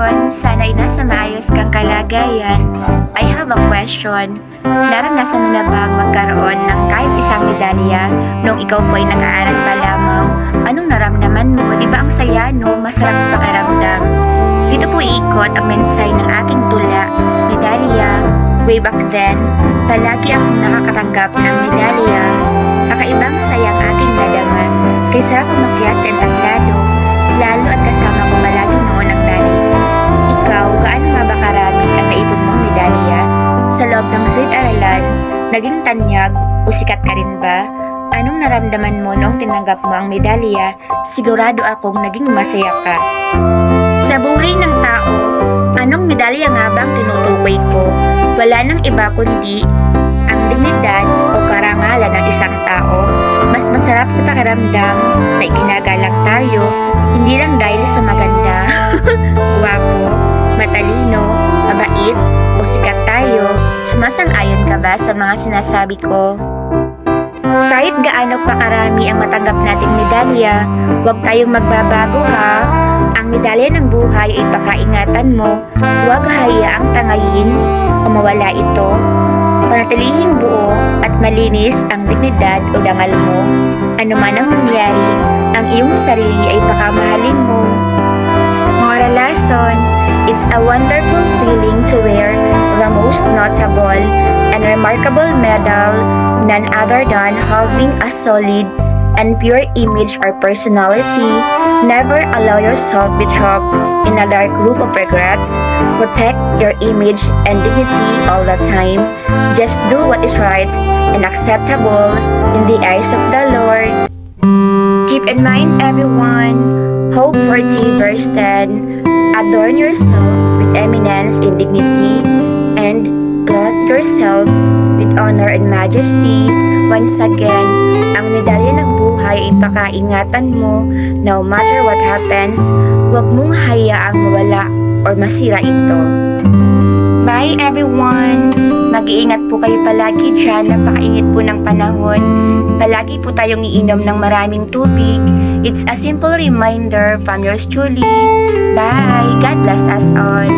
ngayon, sana ay nasa maayos kang kalagayan. I have a question. Naranasan mo na bang magkaroon ng kahit isang medalya nung ikaw po ay nag-aaral pa lamang? Anong naramdaman mo? Di ba ang saya, no? Masarap sa pakiramdam. Dito po iikot ang mensahe ng aking tula, medalya. Way back then, palagi akong nakakatanggap ng medalya. Kakaibang saya ang aking nadama kaysa ako makyat sa entablado, lalo at kasama ko malagi noon ang nanay ko. Ikaw, gaano nga ba karami ang naipon mong medalya? Sa loob ng silid-aralan, naging tanyag o sikat ka rin ba? Anong naramdaman mo noong tinanggap mo ang medalya? Sigurado akong naging masaya ka. Sa buhay ng tao, anong medalya nga bang tinutukoy ko? Wala nang iba kundi ang dignidad o karangalan ng isang tao. Mas masarap sa pakiramdam na iginagalang tayo, hindi lang dahil sa maganda, guwapo, matalino, mabait, o sikat tayo. Sumasang-ayon ka ba sa mga sinasabi ko? Kahit gaano pa karami ang matanggap nating medalya, huwag tayong magbabago ha. Ang medalya ng buhay ay pakaingatan mo, huwag hayaang tangayin o mawala ito. Panatilihing buo at malinis ang dignidad o dangal mo. Ano man ang mangyari, ang iyong sarili ay pakamahalin mo. Moral lesson, it's a wonderful feeling to wear the most notable and remarkable medal, none other than having a solid and pure image or personality. Never allow yourself be trapped in a dark group of regrets. Protect your image and dignity all the time. Just do what is right and acceptable in the eyes of the Lord. Keep in mind, everyone, Hope 40 verse 10, adorn yourself with eminence and dignity, and clothe yourself with honor and majesty. Once again, ang medalya ng buhay ay pakaingatan mo. No matter what happens, huwag mong hayaang mawala or masira ito. Bye everyone! Mag-iingat po kayo palagi dyan. Napakainit po ng panahon. Palagi po tayong iinom ng maraming tubig. It's a simple reminder from yours truly. Bye! God bless us all!